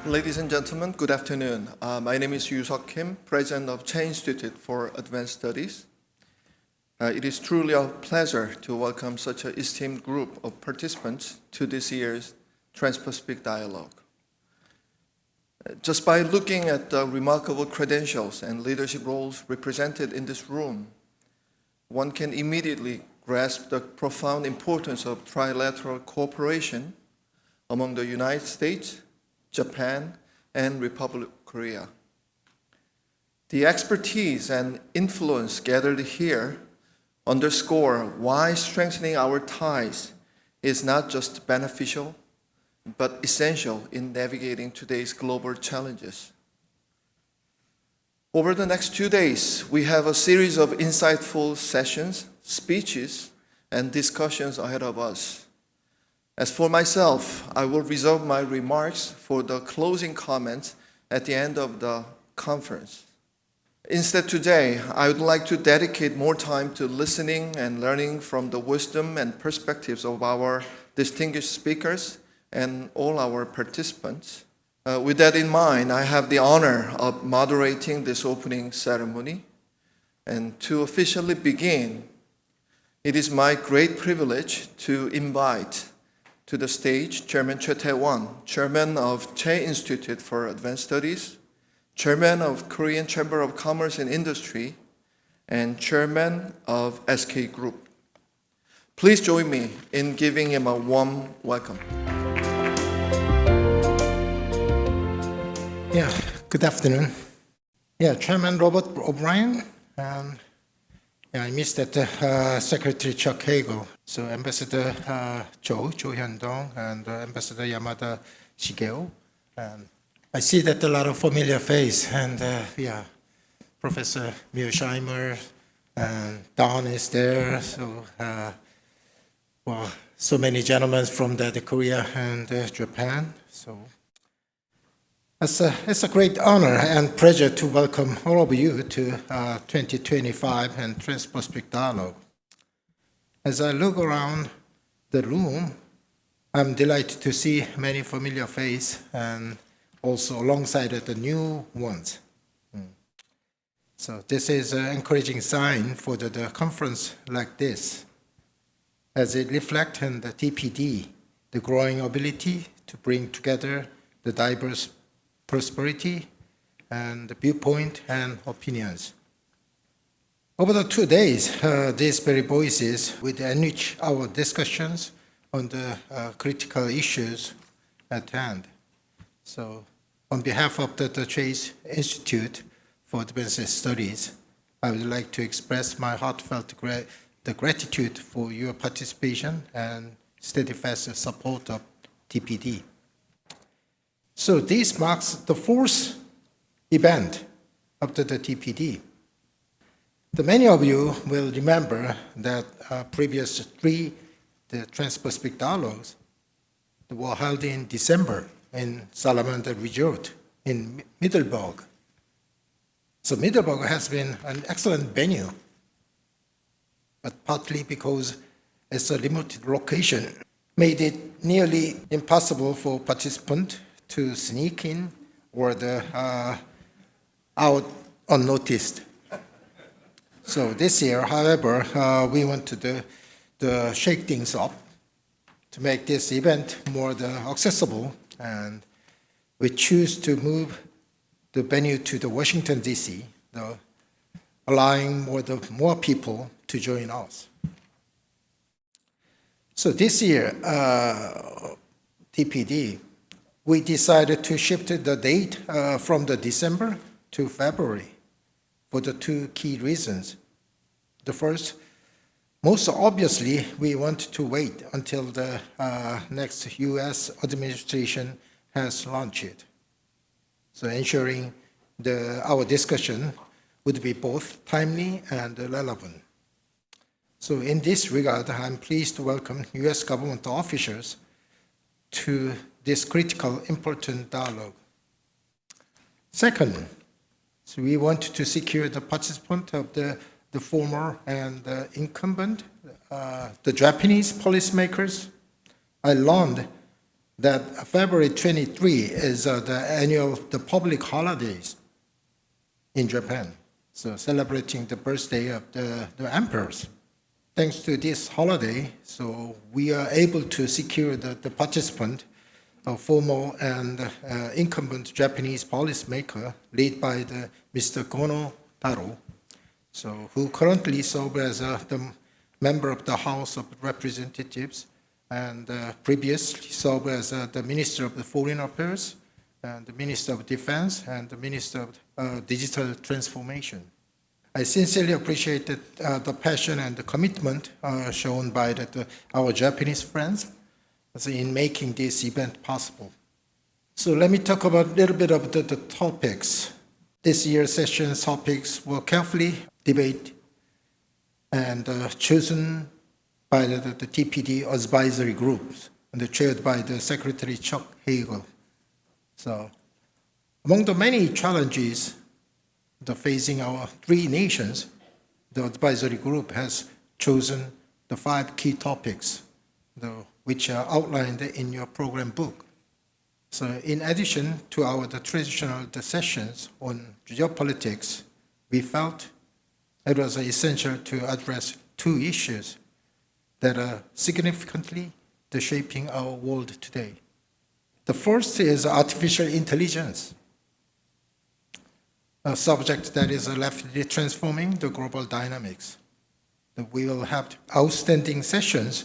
Ladies and gentlemen, good afternoon. My name is Yoosuk Kim, President of Chey Institute for Advanced Studies. It is truly a pleasure to welcome such an esteemed group of participants to this year's Trans-Pacific Dialogue. Just by looking at the remarkable credentials and leadership roles represented in this room, one can immediately grasp the profound importance of trilateral cooperation among the United States, Japan, and Republic of Korea. The expertise and influence gathered here underscore why strengthening our ties is not just beneficial, but essential in navigating today's global challenges. Over the next 2 days, we have a series of insightful sessions, speeches, and discussions ahead of us. As for myself, I will reserve my remarks for the closing comments at the end of the conference. Instead today, I would like to dedicate more time to listening and learning from the wisdom and perspectives of our distinguished speakers and all our participants. With that in mind, I have the honor of moderating this opening ceremony. And to officially begin, it is my great privilege to invite to the stage Chairman Tae-won, Chairman of Chey Institute for Advanced Studies, Chairman of Korean Chamber of Commerce and Industry, and Chairman of SKgroup. Please join me in giving him a warm welcome. Yeah, good afternoon. Yeah, Chairman Robert O'Brien, I missed that Secretary Shigeo, so Ambassador Joe Hyun-dong, and Ambassador YAMADA Shigeo. And I see that a lot of familiar face, and Professor Yoshimasa and Don is there. So, so many gentlemen from the Korea and Japan. So. It's a great honor and pleasure to welcome all of you to 2025 and Trans-Pacific Dialogue. As I look around the room, I'm delighted to see many familiar faces and also alongside the new ones. So this is an encouraging sign for the conference like this, as it reflects on the TPD, the growing ability to bring together the diverse prosperity and the viewpoint and opinions. Over the 2 days, these very voices will enrich our discussions on the critical issues at hand. So, on behalf of the Chey Institute for Advanced Studies, I would like to express my heartfelt gratitude for your participation and steadfast support of TPD. So this marks the fourth event of the TPD. Many of you will remember that previous three the Trans-Pacific Dialogues were held in December in Salamander Resort in Middelburg. So Middelburg has been an excellent venue, but partly because it's a remote location, made it nearly impossible for participants to sneak in or out unnoticed. So this year, however, we want to shake things up to make this event more accessible, and we choose to move the venue to the Washington, D.C., allowing more people to join us. So this year, TPD, we decided to shift the date from the December to February for the two key reasons. The first, most obviously, we want to wait until the next U.S. administration has launched. So ensuring our discussion would be both timely and relevant. So in this regard, I'm pleased to welcome U.S. government officials to this critical, important dialogue. Second, so we want to secure the participant of the former and incumbent, the Japanese policymakers. I learned that February 23 is the public holidays in Japan. So celebrating the birthday of the emperors. Thanks to this holiday, so we are able to secure the participant, a former and incumbent Japanese policymaker led by the Mr. Kono Taro, so who currently serves as the member of the House of Representatives and previously served as the Minister of the Foreign Affairs and the Minister of Defense and the Minister of Digital Transformation. I sincerely appreciate the passion and the commitment shown by our Japanese friends in making this event possible. So let me talk about a little bit of the topics. This year's session's topics were carefully debated and chosen by the TPD advisory groups and chaired by the Secretary Chuck Hagel. So among the many challenges facing our three nations, the advisory group has chosen the 5 key topics which are outlined in your program book. So in addition to the traditional sessions on geopolitics, we felt it was essential to address 2 issues that are significantly shaping our world today. The first is artificial intelligence, a subject that is rapidly transforming the global dynamics. We will have outstanding sessions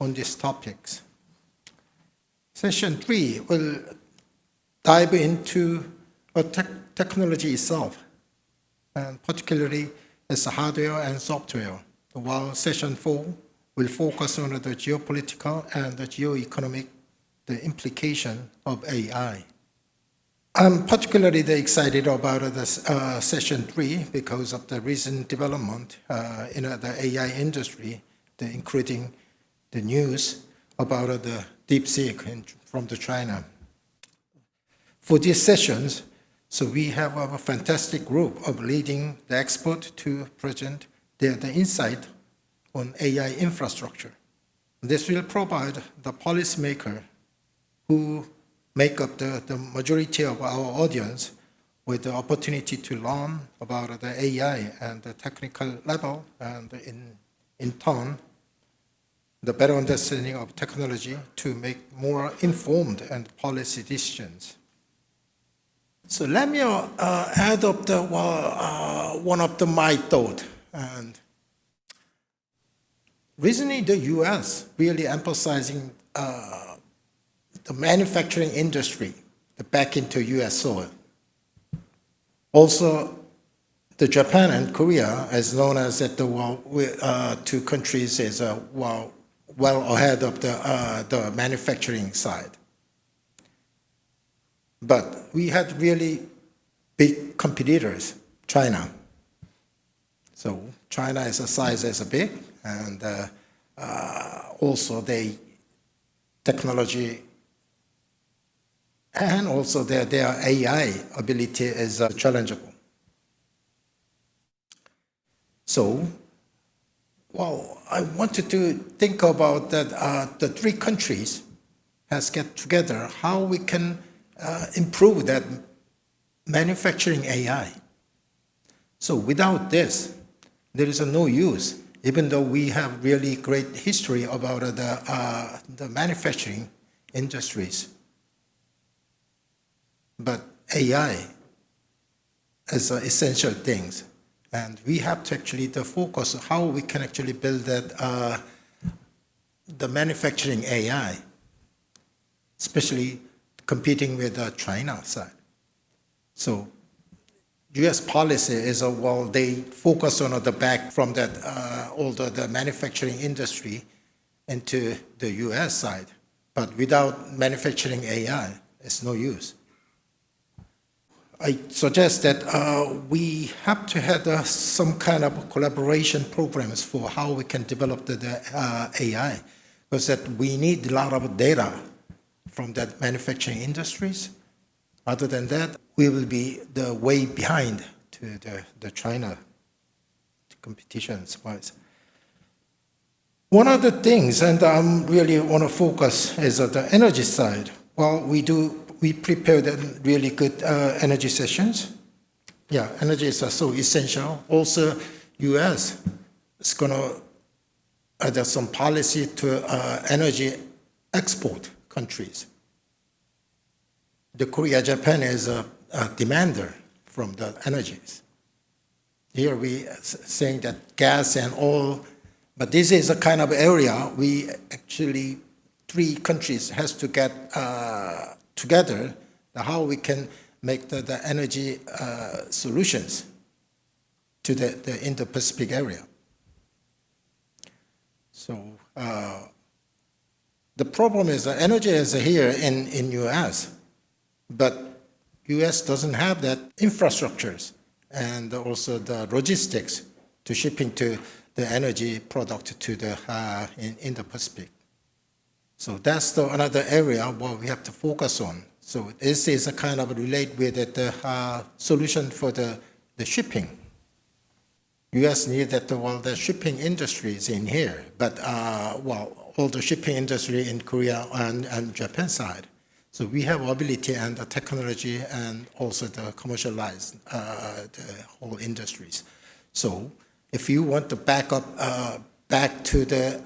on these topics. Session 3 will dive into technology itself, and particularly its hardware and software, while Session 4 will focus on the geopolitical and the geoeconomic implication of AI. I'm particularly excited about Session 3 because of the recent development in the AI industry, including the news about the DeepSeek from China. For these sessions, so we have a fantastic group of leading the experts to present their insight on AI infrastructure. This will provide the policymaker who make up the majority of our audience with the opportunity to learn about the AI and the technical level, and in turn, the better understanding of technology to make more informed and policy decisions. So let me add up one of my thought. And recently, the U.S. really emphasizing the manufacturing industry back into U.S. soil. Also, the Japan and Korea, as known as the 2 countries, is well ahead of the manufacturing side. But we had really big competitors, China. So China is a size as big, and also their technology and also their AI ability is challengeable. So, I wanted to think about that the 3 countries has get together, how we can improve that manufacturing AI. So without this, there is no use, even though we have really great history about the manufacturing industries. But AI is essential things, and we have to actually focus on how we can actually build that the manufacturing AI, especially competing with the China side. So U.S. policy is they focus on the back from that all the manufacturing industry into the U.S. side, but without manufacturing AI, it's no use. I suggest that we have to have some kind of collaboration programs for how we can develop the AI, because that we need a lot of data from that manufacturing industries. Other than that, we will be the way behind to the China competitions wise. One of the things, and I really want to focus, is on the energy side. Well, we prepared really good energy sessions. Yeah, energy is so essential. Also, U.S. is going to add some policy to energy export countries. The Korea, Japan is a demander from the energies. Here we saying that gas and oil, but this is a kind of area we actually, three countries has to get together how we can make the energy solutions to the Indo-Pacific area. So the problem is that energy is here in U.S., but U.S. doesn't have that infrastructures and also the logistics to shipping to the energy product to the in the Pacific. So that's another area where we have to focus on. So this is a kind of relate with the solution for the shipping. U.S. need that the shipping industry is in here, but all the shipping industry in Korea and Japan side. So we have ability and the technology and also the commercialize the whole industries. So if you want to back to the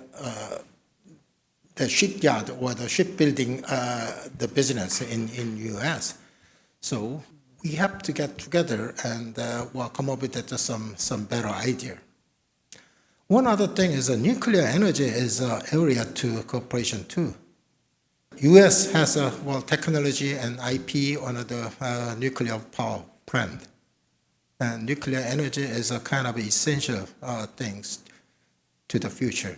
shipyard or the shipbuilding the business in U.S., so we have to get together and come up with some better idea. One other thing is nuclear energy is an area to cooperation too. U.S. has technology and IP on the nuclear power plant. And nuclear energy is a kind of essential things to the future.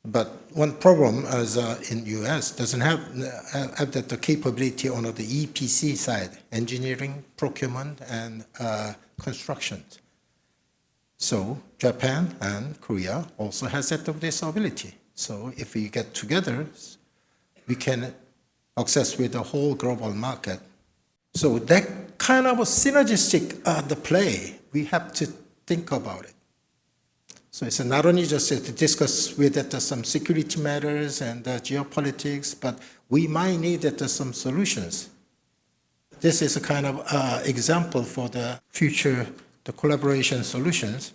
But one problem is in U.S. doesn't have the capability on the EPC side, engineering, procurement, and construction. So Japan and Korea also has this ability. So if we get together, we can access with the whole global market. So that kind of a synergistic the play, we have to think about it. So it's not only just to discuss with some security matters and geopolitics, but we might need some solutions. This is a kind of example for the future, the collaboration solutions.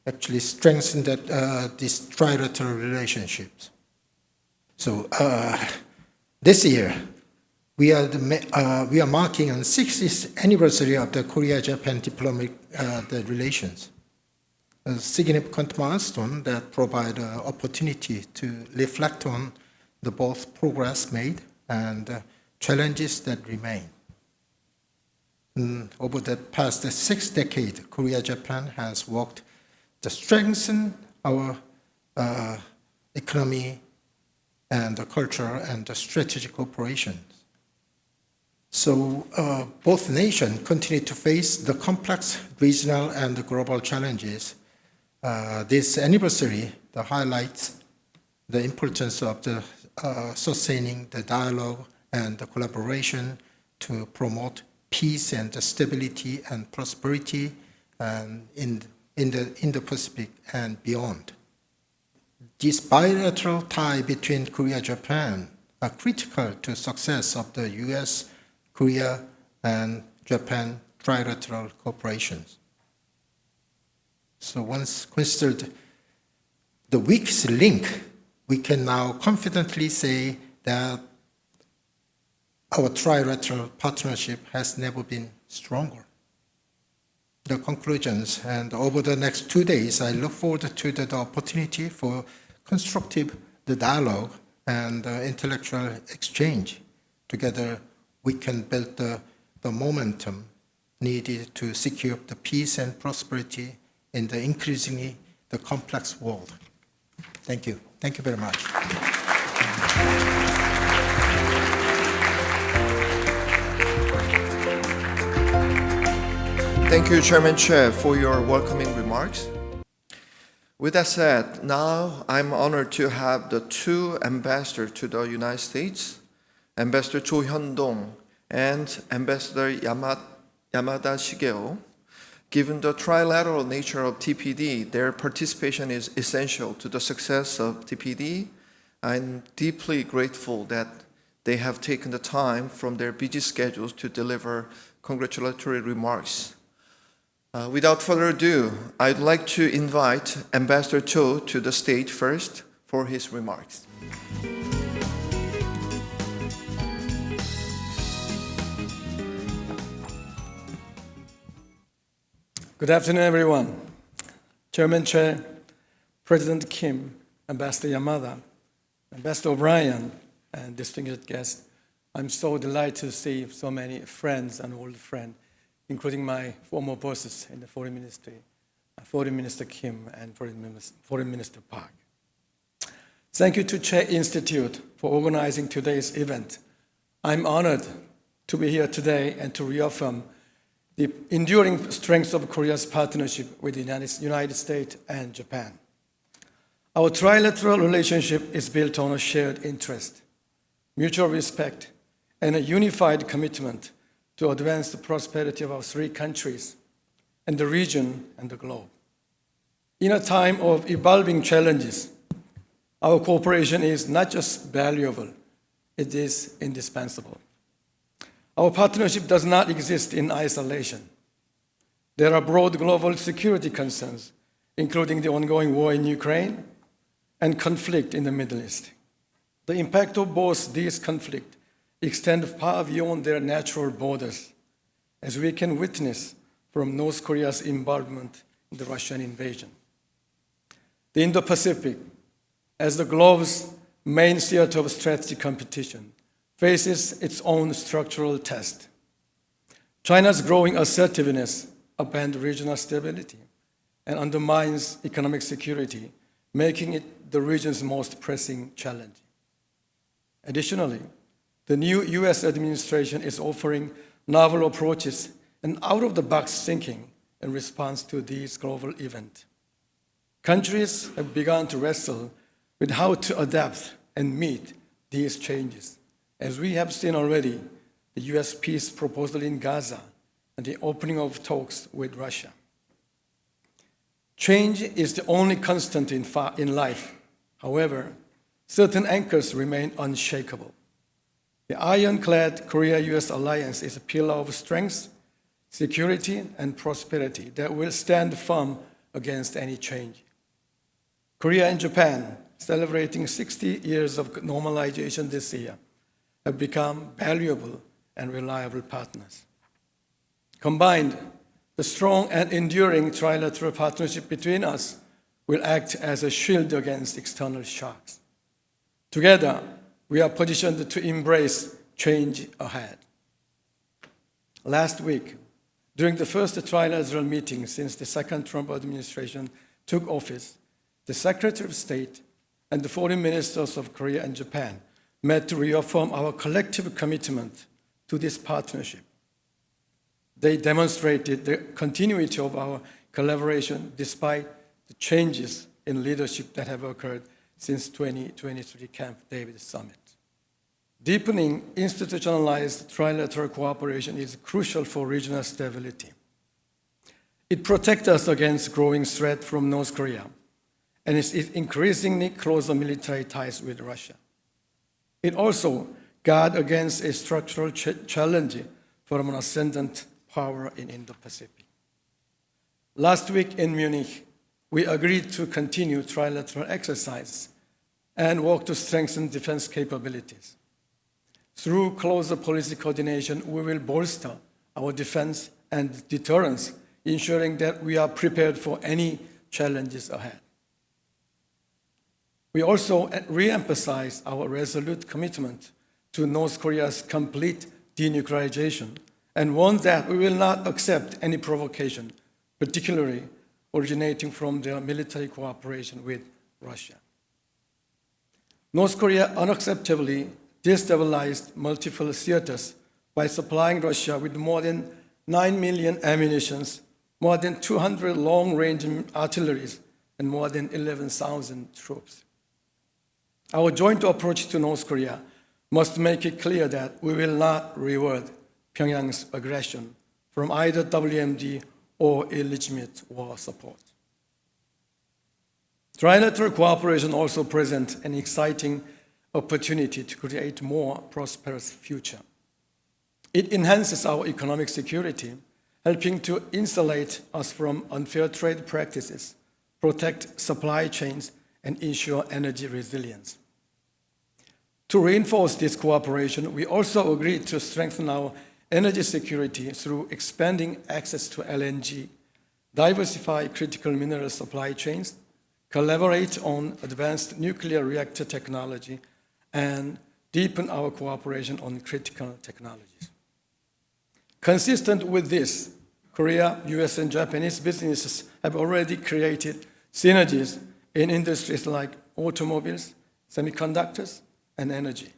Actually strengthen these trilateral relationships. So this year, we are marking on 60th anniversary of the Korea-Japan diplomatic relations. A significant milestone that provide an opportunity to reflect on the both progress made and challenges that remain. Over the past 6 decades, Korea-Japan has worked to strengthen our economy and the culture and the strategic cooperation. So both nations continue to face the complex regional and the global challenges. This anniversary highlights the importance of the sustaining the dialogue and the collaboration to promote peace and stability and prosperity in the Pacific and beyond. This bilateral tie between Korea and Japan are critical to success of the U.S., Korea, and Japan trilateral cooperation. So once considered the weakest link, we can now confidently say that our trilateral partnership has never been stronger. The conclusions, and over the next 2 days, I look forward to the opportunity for constructive dialogue and intellectual exchange. Together, we can build the momentum needed to secure the peace and prosperity in the increasingly the complex world. Thank you. Thank you very much. Thank you, Chairman Chey, for your welcoming remarks. With that said, now I'm honored to have the two ambassadors to the United States, Ambassador Hyun-dong and Ambassador YAMADA Shigeo, Given the trilateral nature of TPD, their participation is essential to the success of TPD. I'm deeply grateful that they have taken the time from their busy schedules to deliver congratulatory remarks. Without further ado, I'd like to invite Ambassador Cho to the stage first for his remarks. Good afternoon, everyone. Chairman Chey, President Kim, Ambassador Yamada, Ambassador Obrien, and distinguished guests. I'm so delighted to see so many friends and old friends, including my former bosses in the Foreign Ministry, Foreign Minister Kim and Foreign Minister Park. Thank you to Chey Institute for organizing today's event. I'm honored to be here today and to reaffirm the enduring strength of Korea's partnership with the United States and Japan. Our trilateral relationship is built on a shared interest, mutual respect, and a unified commitment to advance the prosperity of our three countries and the region and the globe. In a time of evolving challenges, our cooperation is not just valuable, it is indispensable. Our partnership does not exist in isolation. There are broad global security concerns, including the ongoing war in Ukraine and conflict in the Middle East. The impact of both these conflicts extends far beyond their natural borders, as we can witness from North Korea's involvement in the Russian invasion. The Indo-Pacific, as the globe's main theater of strategic competition, faces its own structural test. China's growing assertiveness upends regional stability and undermines economic security, making it the region's most pressing challenge. Additionally, the new US administration is offering novel approaches and out-of-the-box thinking in response to these global events. Countries have begun to wrestle with how to adapt and meet these changes, as we have seen already the US peace proposal in Gaza and the opening of talks with Russia. Change is the only constant in life. However, certain anchors remain unshakable. The ironclad Korea-US alliance is a pillar of strength, security, and prosperity that will stand firm against any change. Korea and Japan, celebrating 60 years of normalization this year, have become valuable and reliable partners. Combined, the strong and enduring trilateral partnership between us will act as a shield against external shocks. Together, we are positioned to embrace change ahead. Last week, during the first trilateral meeting since the second Trump administration took office, the Secretary of State and the foreign ministers of Korea and Japan met to reaffirm our collective commitment to this partnership. They demonstrated the continuity of our collaboration despite the changes in leadership that have occurred since 2023 Camp David Summit. Deepening institutionalized trilateral cooperation is crucial for regional stability. It protects us against growing threat from North Korea and its increasingly closer military ties with Russia. It also guards against a structural challenge from an ascendant power in Indo-Pacific. Last week in Munich, we agreed to continue trilateral exercises and work to strengthen defense capabilities. Through closer policy coordination, we will bolster our defense and deterrence, ensuring that we are prepared for any challenges ahead. We also re-emphasize our resolute commitment to North Korea's complete denuclearization and warn that we will not accept any provocation, particularly originating from their military cooperation with Russia. North Korea unacceptably destabilized multiple theaters by supplying Russia with more than 9 million ammunitions, more than 200 long-range artilleries, and more than 11,000 troops. Our joint approach to North Korea must make it clear that we will not reward Pyongyang's aggression from either WMD or illegitimate war support. Trilateral cooperation also presents an exciting opportunity to create a more prosperous future. It enhances our economic security, helping to insulate us from unfair trade practices, protect supply chains, and ensure energy resilience. To reinforce this cooperation, we also agreed to strengthen our energy security through expanding access to LNG, diversify critical mineral supply chains, collaborate on advanced nuclear reactor technology, and deepen our cooperation on critical technologies. Consistent with this, Korea, US, and Japanese businesses have already created synergies in industries like automobiles, semiconductors, and energy.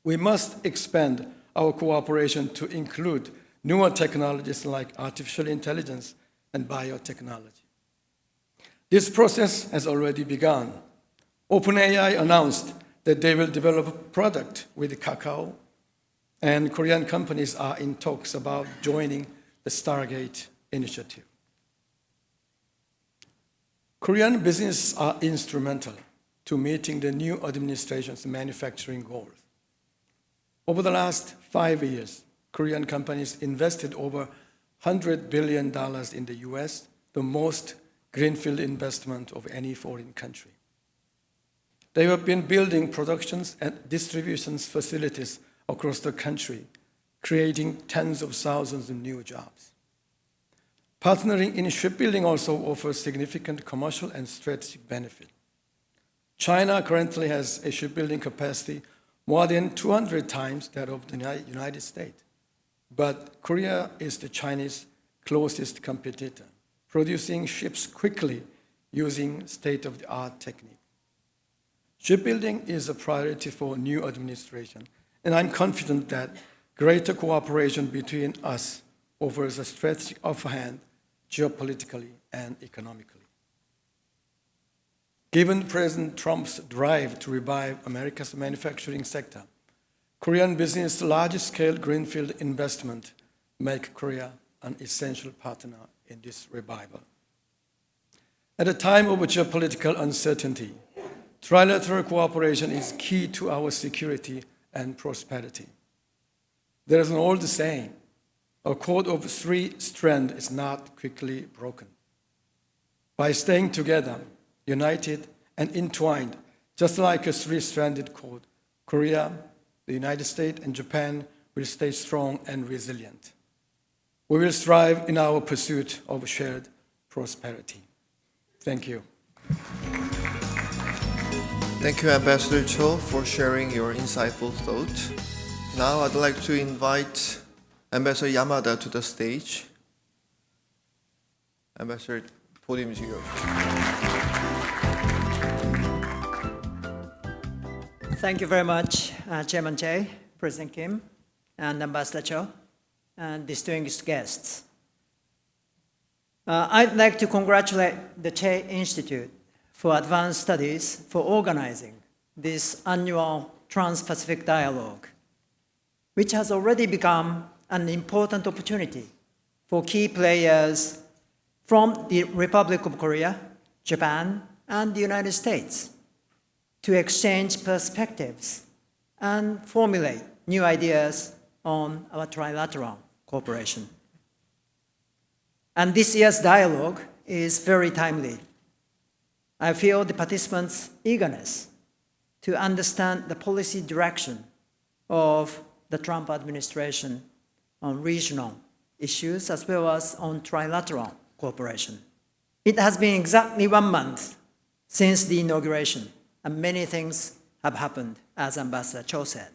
We must expand our cooperation to include newer technologies like artificial intelligence and biotechnology. This process has already begun. OpenAI announced that they will develop a product with Kakao, and Korean companies are in talks about joining the Stargate initiative. Korean businesses are instrumental to meeting the new administration's manufacturing goals. Over the last 5 years, Korean companies invested over $100 billion in the US, the most greenfield investment of any foreign country. They have been building productions and distribution facilities across the country, creating tens of thousands of new jobs. Partnering in shipbuilding also offers significant commercial and strategic benefit. China currently has a shipbuilding capacity more than 200 times that of the United States. But Korea is the Chinese closest competitor, producing ships quickly using state-of-the-art technique. Shipbuilding is a priority for new administration, and I'm confident that greater cooperation between us offers a strategic upper hand geopolitically and economically. Given President Trump's drive to revive America's manufacturing sector, Korean business' large-scale greenfield investment make Korea an essential partner in this revival. At a time of geopolitical uncertainty, trilateral cooperation is key to our security and prosperity. There is an old saying, a cord of three strands is not quickly broken. By staying together, united and entwined, just like a three-stranded cord, Korea, the United States, and Japan will stay strong and resilient. We will strive in our pursuit of shared prosperity. Thank you. Thank you, Ambassador Cho, for sharing your insightful thoughts. Now I'd like to invite Ambassador Yamada to the stage. Ambassador, podium이시죠. Thank you very much, Chairman Chey, President Kim, and Ambassador Cho, and distinguished guests. I'd like to congratulate the Chey Institute for Advanced Studies for organizing this annual Trans-Pacific Dialogue, which has already become an important opportunity for key players from the Republic of Korea, Japan, and the United States to exchange perspectives and formulate new ideas on our trilateral cooperation. And this year's dialogue is very timely. I feel the participants' eagerness to understand the policy direction of the Trump administration on regional issues as well as on trilateral cooperation. It has been exactly 1 month since the inauguration, and many things have happened, as Ambassador Cho said.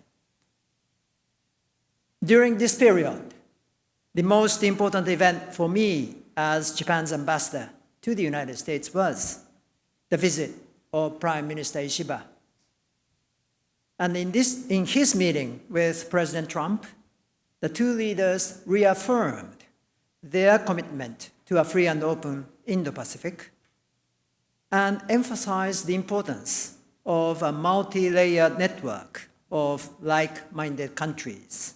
During this period, the most important event for me as Japan's ambassador to the United States was the visit of Prime Minister Ishiba. And in his meeting with President Trump, the two leaders reaffirmed their commitment to a free and open Indo-Pacific and emphasized the importance of a multi-layered network of like-minded countries,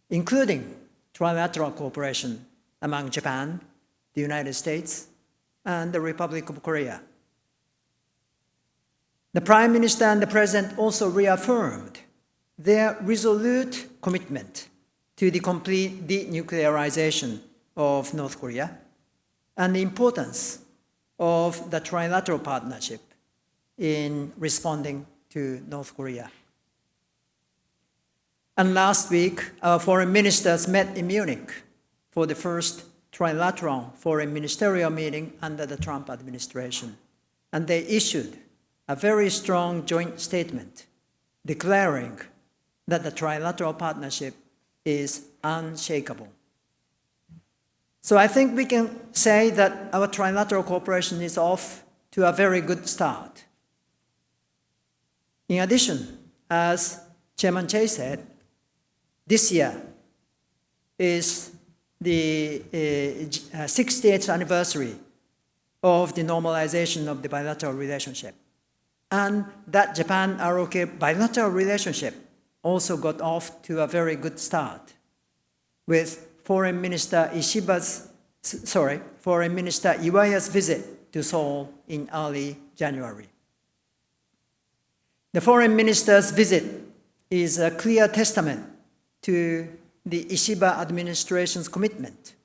including trilateral cooperation among Japan, the United States, and the Republic of Korea. The Prime Minister and the President also reaffirmed their resolute commitment to the complete denuclearization of North Korea and the importance of the trilateral partnership in responding to North Korea. And last week, our foreign ministers met in Munich for the first trilateral foreign ministerial meeting under the Trump administration. And they issued a very strong joint statement declaring that the trilateral partnership is unshakable. So I think we can say that our trilateral cooperation is off to a very good start. In addition, as Chairman Chey said, this year is the 68th anniversary of the normalization of the bilateral relationship. And that Japan-ROK bilateral relationship also got off to a very good start with Foreign Minister Iwaya's visit to Seoul in early January. The foreign minister's visit is a clear testament to the Ishiba administration's commitment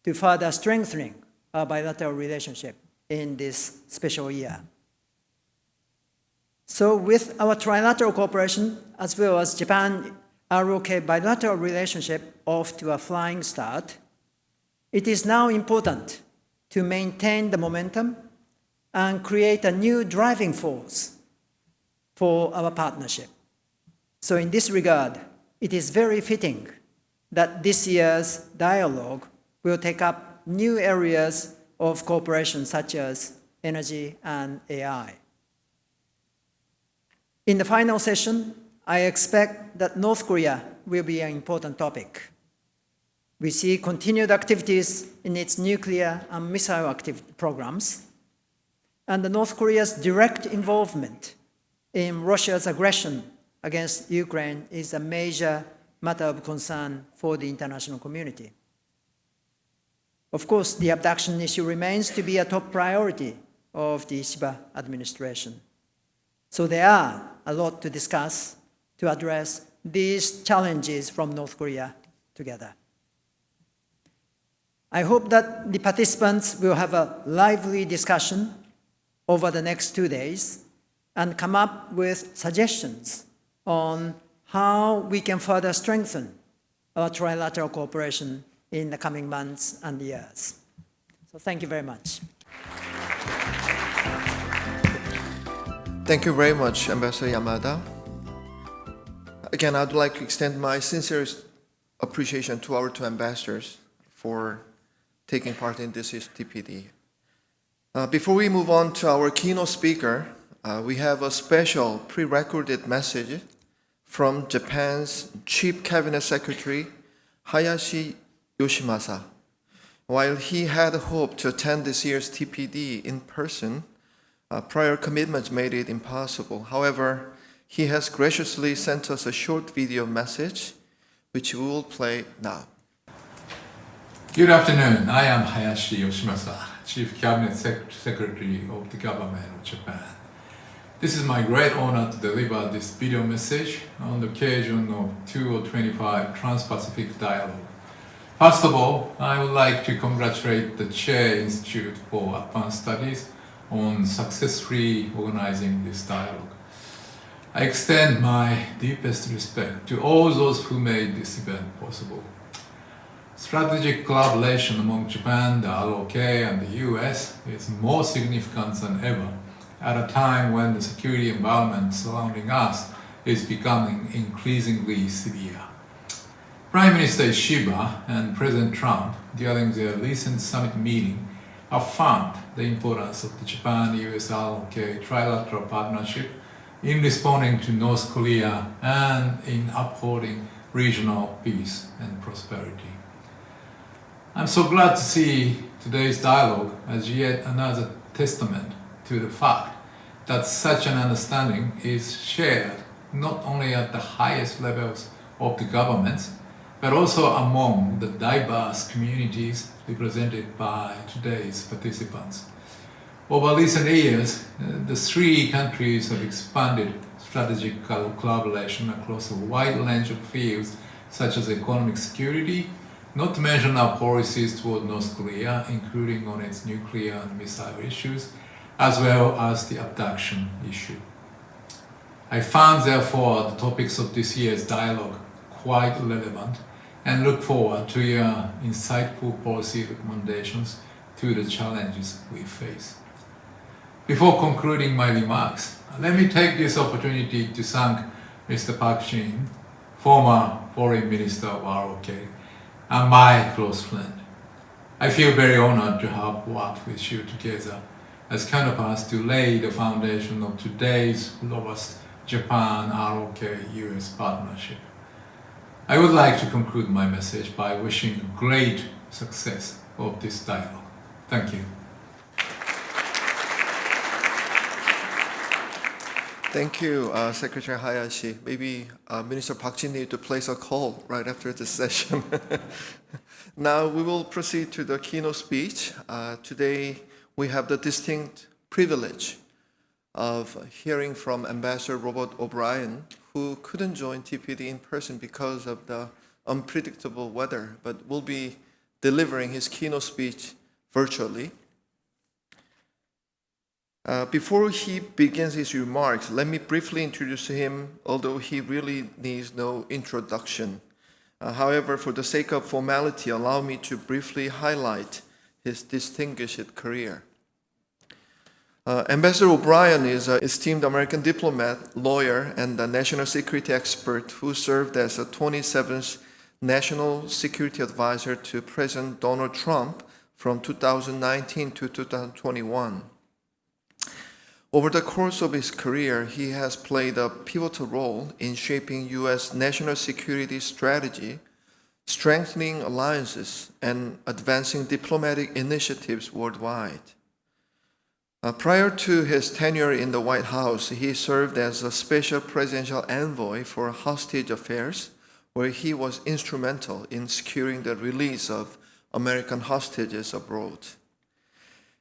to further strengthening our bilateral relationship in this special year. So with our trilateral cooperation, as well as Japan-ROK bilateral relationship off to a flying start, it is now important to maintain the momentum and create a new driving force for our partnership. So in this regard, it is very fitting that this year's dialogue will take up new areas of cooperation such as energy and AI. In the final session, I expect that North Korea will be an important topic. We see continued activities in its nuclear and missile programs, and North Korea's direct involvement in Russia's aggression against Ukraine is a major matter of concern for the international community. Of course, the abduction issue remains to be a top priority of the Ishiba administration. So there are a lot to discuss to address these challenges from North Korea together. I hope that the participants will have a lively discussion over the next 2 days and come up with suggestions on how we can further strengthen our trilateral cooperation in the coming months and years. So thank you very much. Thank you very much, Ambassador Yamada. Again, I'd like to extend my sincerest appreciation to our two ambassadors for taking part in this year's TPD. Before we move on to our keynote speaker, we have a special pre-recorded message from Japan's Chief Cabinet Secretary, Hayashi Yoshimasa. While he had hoped to attend this year's TPD in person, prior commitments made it impossible. However, he has graciously sent us a short video message, which we will play now. Good afternoon. I am Hayashi Yoshimasa, Chief Cabinet Secretary of the Government of Japan. This is my great honor to deliver this video message on the occasion of 2025 Trans-Pacific Dialogue. First of all, I would like to congratulate the Chey Institute for Advanced Studies on successfully organizing this dialogue. I extend my deepest respect to all those who made this event possible. Strategic collaboration among Japan, the ROK, and the US is more significant than ever at a time when the security environment surrounding us is becoming increasingly severe. Prime Minister Ishiba and President Trump, during their recent summit meeting, affirmed the importance of the Japan-US ROK trilateral partnership in responding to North Korea and in upholding regional peace and prosperity. I'm so glad to see today's dialogue as yet another testament to the fact that such an understanding is shared not only at the highest levels of the governments, but also among the diverse communities represented by today's participants. Over recent years, the three countries have expanded strategic collaboration across a wide range of fields such as economic security, not to mention our policies toward North Korea, including on its nuclear and missile issues, as well as the abduction issue. I found, therefore, the topics of this year's dialogue quite relevant and look forward to your insightful policy recommendations to the challenges we face. Before concluding my remarks, let me take this opportunity to thank Mr. Park Jin, former Foreign Minister of ROK, and my close friend. I feel very honored to have worked with you together as counterparts to lay the foundation of today's robust Japan-ROK-US partnership. I would like to conclude my message by wishing great success of this dialogue. Thank you. Thank you, Secretary Hayashi. Maybe Minister Park Jin need to place a call right after this session. Now we will proceed to the keynote speech. Today we have the distinct privilege of hearing from Ambassador Robert O'Brien, who couldn't join TPD in person because of the unpredictable weather, but will be delivering his keynote speech virtually. Before he begins his remarks, let me briefly introduce him, although he really needs no introduction. However, for the sake of formality, allow me to briefly highlight his distinguished career. Ambassador O'Brien is an esteemed American diplomat, lawyer, and a national security expert who served as the 27th National Security Advisor to President Donald Trump from 2019 to 2021. Over the course of his career, he has played a pivotal role in shaping U.S. national security strategy, strengthening alliances, and advancing diplomatic initiatives worldwide. Prior to his tenure in the White House, he served as a special presidential envoy for hostage affairs, where he was instrumental in securing the release of American hostages abroad.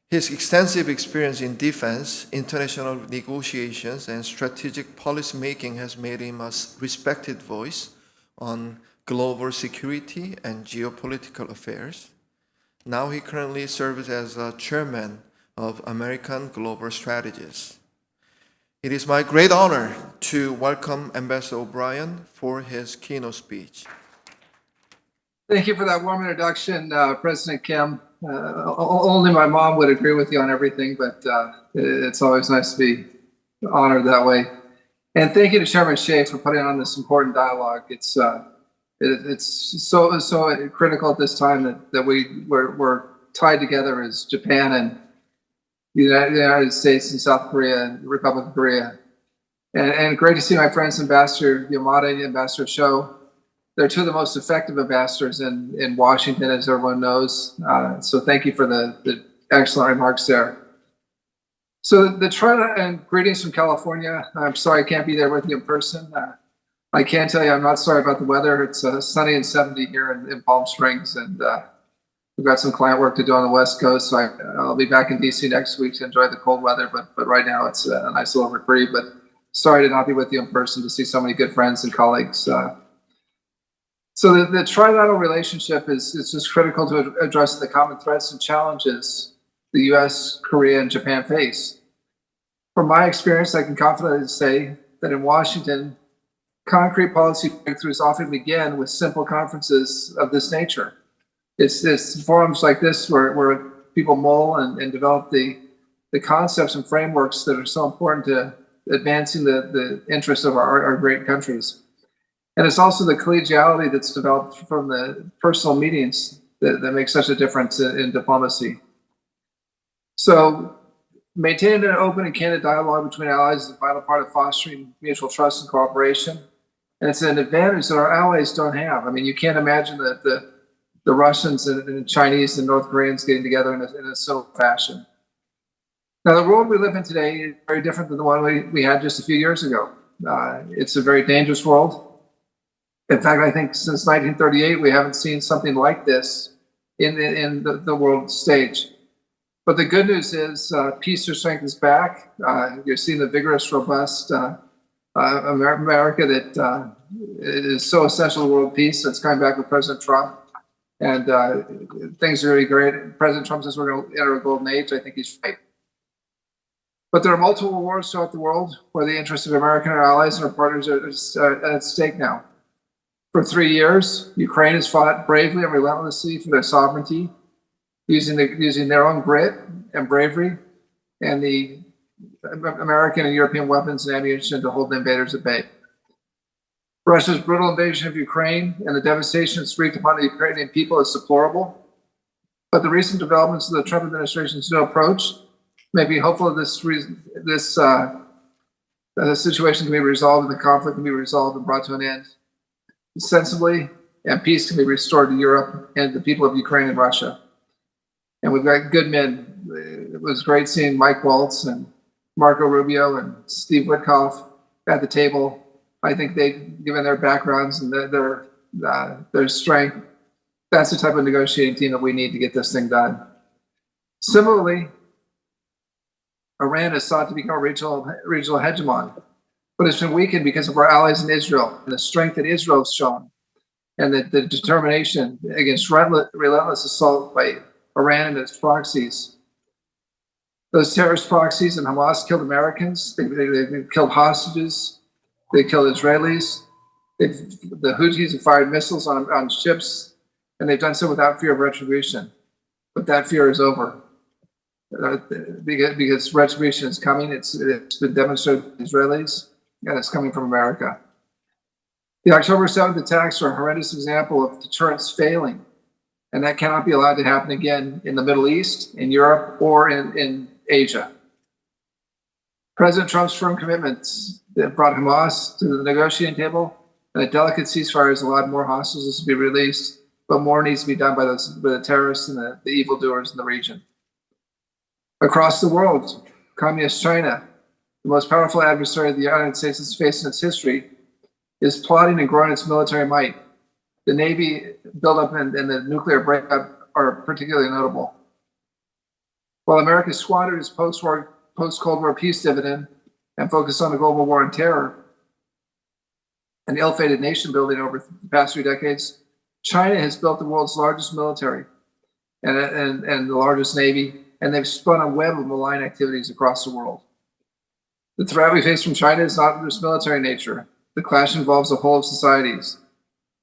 His extensive experience in defense, international negotiations, and strategic policymaking has made him a respected voice on global security and geopolitical affairs. Now he currently serves as a chairman of American Global Strategies. It is my great honor to welcome Ambassador O'Brien for his keynote speech. Thank you for that warm introduction, President Kim. Only my mom would agree with you on everything, but it's always nice to be honored that way. And thank you to Chairman Chey for putting on this important dialogue. It's so critical at this time that we're tied together as Japan and the United States and South Korea and the Republic of Korea. And great to see my friends, Ambassador YAMADA and Ambassador Shou. They're two of the most effective ambassadors in Washington, as everyone knows. So thank you for the excellent remarks there. So and greetings from California. I'm sorry I can't be there with you in person. I can tell you I'm not sorry about the weather. It's sunny and 70 here in Palm Springs, and we've got some client work to do on the West Coast. So I'll be back in D.C. next week to enjoy the cold weather. But right now it's a nice little reprieve. But sorry to not be with you in person, to see so many good friends and colleagues. So the trilateral relationship is just critical to address the common threats and challenges the U.S., Korea, and Japan face. From my experience, I can confidently say that in Washington, concrete policy breakthroughs often begin with simple conferences of this nature. It's forums like this where people mull and develop the concepts and frameworks that are so important to advancing the interests of our great countries. And it's also the collegiality that's developed from the personal meetings that makes such a difference in diplomacy. So maintaining an open and candid dialogue between allies is a vital part of fostering mutual trust and cooperation. And it's an advantage that our allies don't have. I mean, you can't imagine that the Russians and Chinese and North Koreans getting together in a similar fashion. Now, the world we live in today is very different than the one we had just a few years ago. It's a very dangerous world. In fact, I think since 1938, we haven't seen something like this in the world stage. But the good news is peace or strength is back. You're seeing the vigorous, robust America that is so essential to world peace. That's coming back with President Trump. And things are really great. President Trump says we're going to enter a golden age. I think he's right. But there are multiple wars throughout the world where the interests of America and our allies and our partners are at stake now. For 3 years, Ukraine has fought bravely and relentlessly for their sovereignty, using their own grit and bravery and the American and European weapons and ammunition to hold the invaders at bay. Russia's brutal invasion of Ukraine and the devastation it's wreaked upon the Ukrainian people is deplorable. But the recent developments of the Trump administration's new approach make me hopeful that this situation can be resolved and the conflict can be resolved and brought to an end sensibly, and peace can be restored to Europe and the people of Ukraine and Russia. And we've got good men. It was great seeing Mike Waltz and Marco Rubio and Steve Witkoff at the table. I think given their backgrounds and their strength, that's the type of negotiating team that we need to get this thing done. Similarly, Iran has sought to become a regional hegemon, but it's been weakened because of our allies in Israel and the strength that Israel has shown and the determination against relentless assault by Iran and its proxies. Those terrorist proxies and Hamas killed Americans. They killed hostages. They killed Israelis. The Houthis have fired missiles on ships, and they've done so without fear of retribution. But that fear is over because retribution is coming. It's been demonstrated by Israelis, and it's coming from America. The October 7th attacks are a horrendous example of deterrence failing, and that cannot be allowed to happen again in the Middle East, in Europe, or in Asia. President Trump's firm commitments that brought Hamas to the negotiating table and a delicate ceasefire has allowed more hostages to be released, but more needs to be done by the terrorists and the evildoers in the region. Across the world, Communist China, the most powerful adversary the United States has faced in its history, is plotting and growing its military might. The Navy buildup and the nuclear breakup are particularly notable. While America squandered its post-Cold War peace dividend and focused on the global war on terror and ill-fated nation building over the past 3 decades, China has built the world's largest military and the largest navy, and they've spun a web of malign activities across the world. The threat we face from China is not just military nature. The clash involves the whole of societies,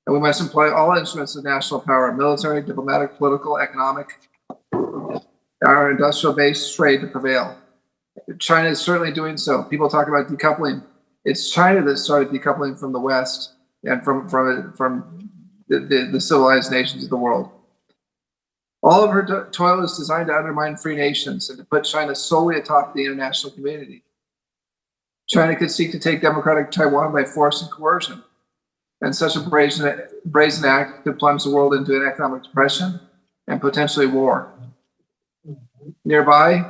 and we must employ all instruments of national power, military, diplomatic, political, economic, our industrial-based trade to prevail. China is certainly doing so. People talk about decoupling. It's China that started decoupling from the West and from the civilized nations of the world. All of her toil is designed to undermine free nations and to put China solely atop the international community. China could seek to take democratic Taiwan by force and coercion, and such a brazen act could plunge the world into an economic depression and potentially war. Nearby,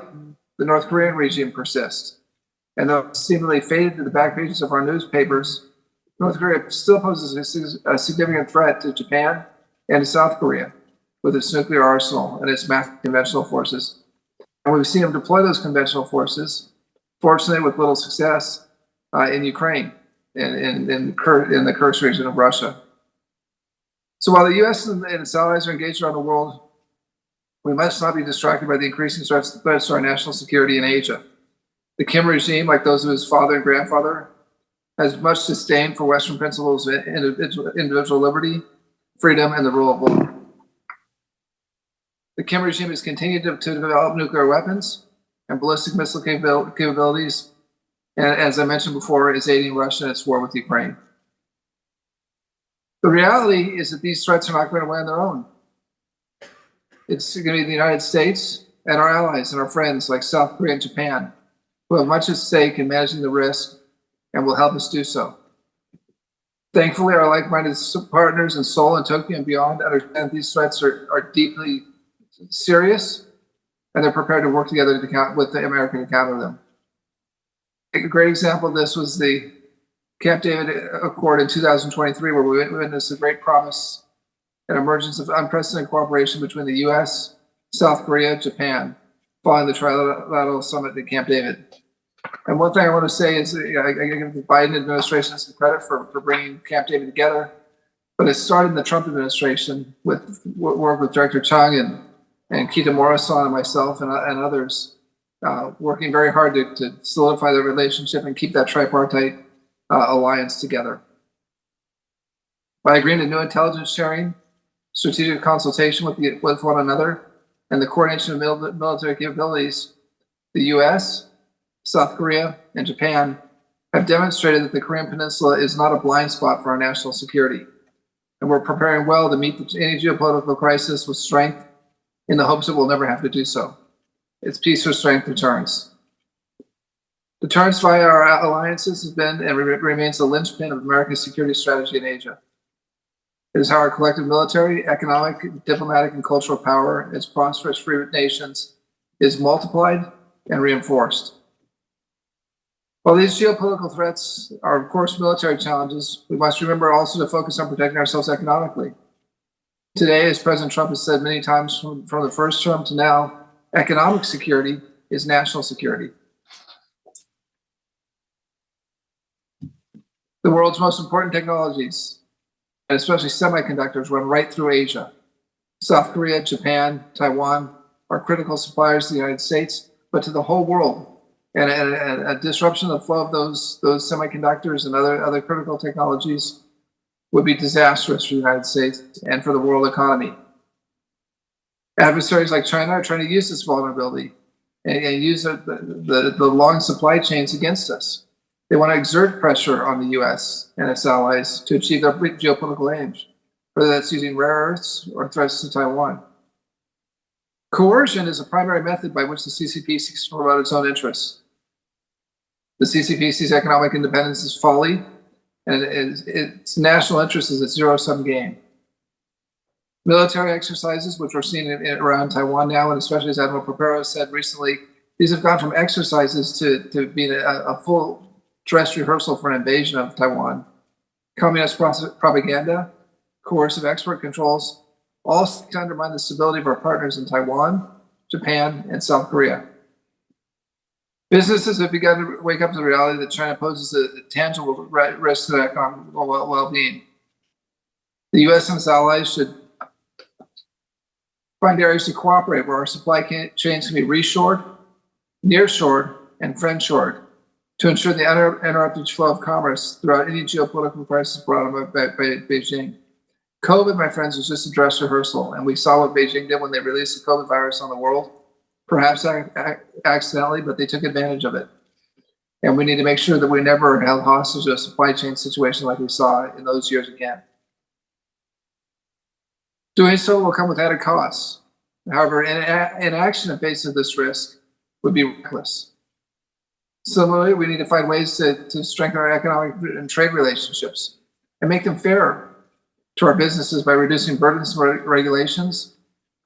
the North Korean regime persists, and though it seemingly faded to the back pages of our newspapers, North Korea still poses a significant threat to Japan and to South Korea with its nuclear arsenal and its massive conventional forces. And we've seen them deploy those conventional forces, fortunately with little success, in Ukraine and in the Kursk region of Russia. So while the U.S. and its allies are engaged around the world, we must not be distracted by the increasing threats to our national security in Asia. The Kim regime, like those of his father and grandfather, has much disdain for Western principles of individual liberty, freedom, and the rule of law. The Kim regime has continued to develop nuclear weapons and ballistic missile capabilities, and as I mentioned before, is aiding Russia in its war with Ukraine. The reality is that these threats are not going away on their own. It's going to be the United States and our allies and our friends like South Korea and Japan, who have much at stake in managing the risk and will help us do so. Thankfully, our like-minded partners in Seoul and Tokyo and beyond understand these threats are deeply serious, and they're prepared to work together with America to counter them. A great example of this was the Camp David Accord in 2023, where we witnessed a great promise and emergence of unprecedented cooperation between the U.S., South Korea, Japan, following the trilateral summit at Camp David. And one thing I want to say is I give the Biden administration some credit for bringing Camp David together, but it started in the Trump administration with work with Director Chung and Kitamura-san and myself and others, working very hard to solidify the relationship and keep that tripartite alliance together. By agreeing to new intelligence sharing, strategic consultation with one another, and the coordination of military capabilities, the U.S., South Korea, and Japan have demonstrated that the Korean Peninsula is not a blind spot for our national security. And we're preparing well to meet any geopolitical crisis with strength in the hopes that we'll never have to do so. It's peace or strength deterrence. Deterrence via our alliances has been and remains the linchpin of America's security strategy in Asia. It is how our collective military, economic, diplomatic, and cultural power as prosperous free nations is multiplied and reinforced. While these geopolitical threats are, of course, military challenges, we must remember also to focus on protecting ourselves economically. Today, as President Trump has said many times from the first term to now, economic security is national security. The world's most important technologies, and especially semiconductors, run right through Asia. South Korea, Japan, Taiwan are critical suppliers to the United States, but to the whole world. And a disruption of the flow of those semiconductors and other critical technologies would be disastrous for the United States and for the world economy. Adversaries like China are trying to use this vulnerability and use the long supply chains against us. They want to exert pressure on the U.S. and its allies to achieve their geopolitical aims, whether that's using rare earths or threats to Taiwan. Coercion is a primary method by which the CCP seeks to promote its own interests. The CCP sees economic independence as folly, and its national interest is a zero-sum game. Military exercises, which we're seeing around Taiwan now, and especially as Admiral Papero said recently, these have gone from exercises to being a full dress rehearsal for an invasion of Taiwan. Communist propaganda, coercive export controls, all seek to undermine the stability of our partners in Taiwan, Japan, and South Korea. Businesses have begun to wake up to the reality that China poses a tangible risk to their economic well-being. The U.S. and its allies should find areas to cooperate where our supply chains can be reshored, nearshored, and friendshored to ensure the uninterrupted flow of commerce throughout any geopolitical crisis brought on by Beijing. COVID, my friends, was just a dress rehearsal, and we saw what Beijing did when they released the COVID virus on the world. Perhaps accidentally, but they took advantage of it. And we need to make sure that we never are held hostage to a supply chain situation like we saw in those years again. Doing so will come with added costs. However, inaction in face of this risk would be reckless. Similarly, we need to find ways to strengthen our economic and trade relationships and make them fairer to our businesses by reducing burdensome regulations,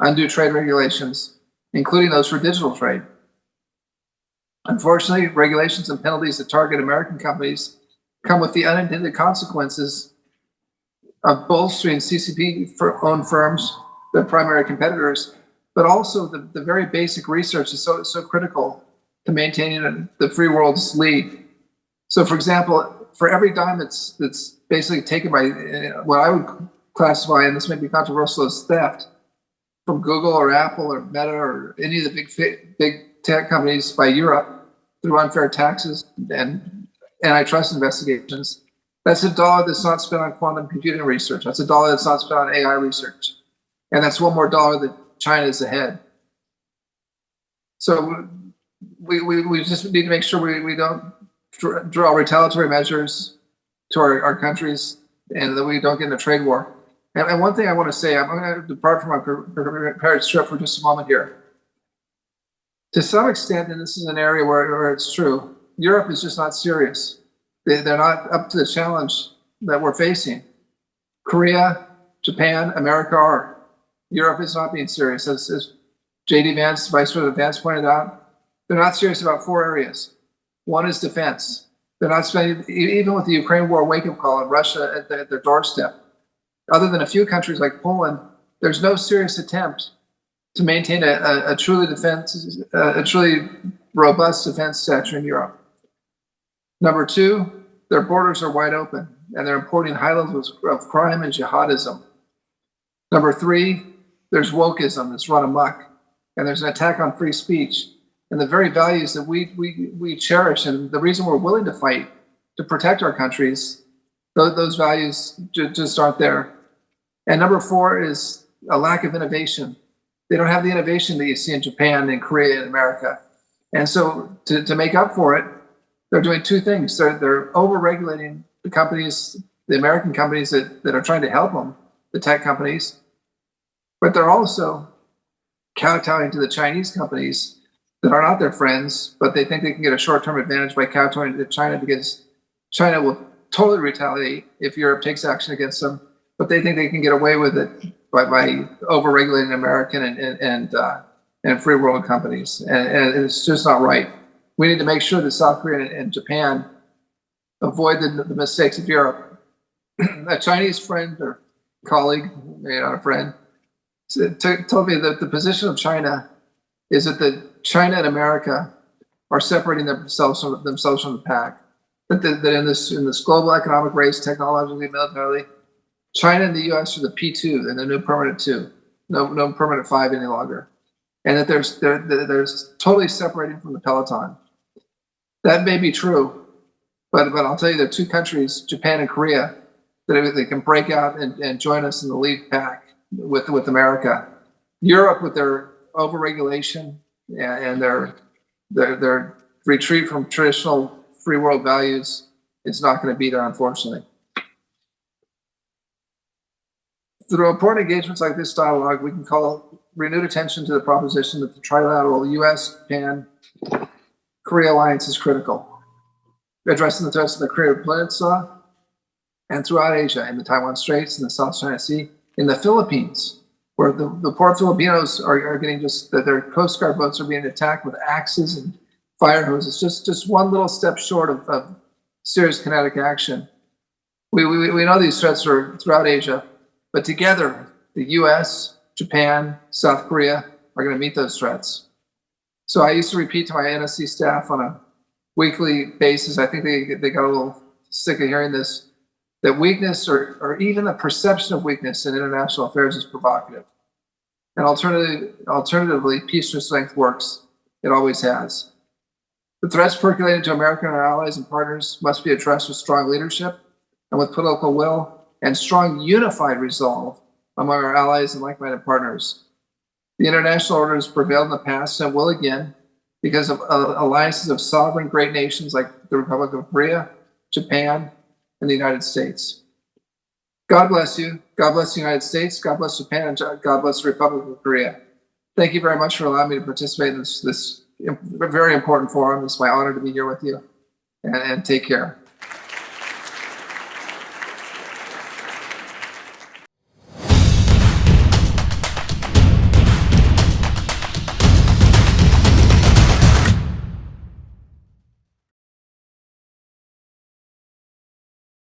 undue trade regulations, including those for digital trade. Unfortunately, regulations and penalties that target American companies come with the unintended consequences of bolstering CCP-owned firms, their primary competitors, but also the very basic research is so critical to maintaining the free world's lead. So, for example, for every dime that's basically taken by what I would classify, and this may be controversial, as theft, from Google or Apple or Meta or any of the big tech companies by Europe through unfair taxes and antitrust investigations, that's $1 that's not spent on quantum computing research. That's $1 that's not spent on AI research. And that's one more dollar that China is ahead. So we just need to make sure we don't draw retaliatory measures to our countries and that we don't get in a trade war. And one thing I want to say, I'm going to depart from my prepared script for just a moment here. To some extent, and this is an area where it's true, Europe is just not serious. They're not up to the challenge that we're facing. Korea, Japan, America are. Europe is not being serious. As J.D. Vance, Vice President Vance pointed out, they're not serious about 4 areas. One is defense. They're not spending, even with the Ukraine war wake-up call and Russia at their doorstep, other than a few countries like Poland, there's no serious attempt to maintain a truly robust defense stature in Europe. Number two, their borders are wide open, and they're importing high levels of crime and jihadism. Number three, there's wokeism that's run amok, and there's an attack on free speech and the very values that we cherish, and the reason we're willing to fight to protect our countries, those values just aren't there. And number four is a lack of innovation. They don't have the innovation that you see in Japan and Korea and America. And so to make up for it, they're doing two things. They're over-regulating the companies, the American companies that are trying to help them, the tech companies, but they're also kowtowing to the Chinese companies that are not their friends, but they think they can get a short-term advantage by kowtowing to China because China will totally retaliate if Europe takes action against them, but they think they can get away with it by over-regulating American and free world companies. And it's just not right. We need to make sure that South Korea and Japan avoid the mistakes of Europe. A Chinese friend or colleague, maybe not a friend, told me that the position of China is that China and America are separating themselves from the pack. That in this global economic race, technologically, militarily, China and the U.S. are the P2 and the new permanent 2, no permanent 5 any longer, and that they're totally separating from the peloton. That may be true, but I'll tell you, there are two countries, Japan and Korea, that they can break out and join us in the lead pack with America. Europe, with their overregulation and their retreat from traditional free world values, is not going to be there, unfortunately. Through important engagements like this dialogue, we can call renewed attention to the proposition that the trilateral U.S., Japan, Korea alliance is critical, addressing the threats of the Korean Peninsula and throughout Asia, in the Taiwan Straits, in the South China Sea, in the Philippines, where the poor Filipinos are getting their Coast Guard boats are being attacked with axes and fire hoses, just one little step short of serious kinetic action. We know these threats are throughout Asia, but together, the US, Japan, South Korea are going to meet those threats. So I used to repeat to my NSC staff on a weekly basis, I think they got a little sick of hearing this, that weakness or even the perception of weakness in international affairs is provocative. And alternatively, peace through strength works. It always has. The threats percolating to America and our allies and partners must be addressed with strong leadership and with political will and strong unified resolve among our allies and like-minded partners. The international order has prevailed in the past and will again because of alliances of sovereign great nations like the Republic of Korea, Japan, and the United States. God bless you. God bless the United States. God bless Japan. And God bless the Republic of Korea. Thank you very much for allowing me to participate in this very important forum. It's my honor to be here with you. And take care.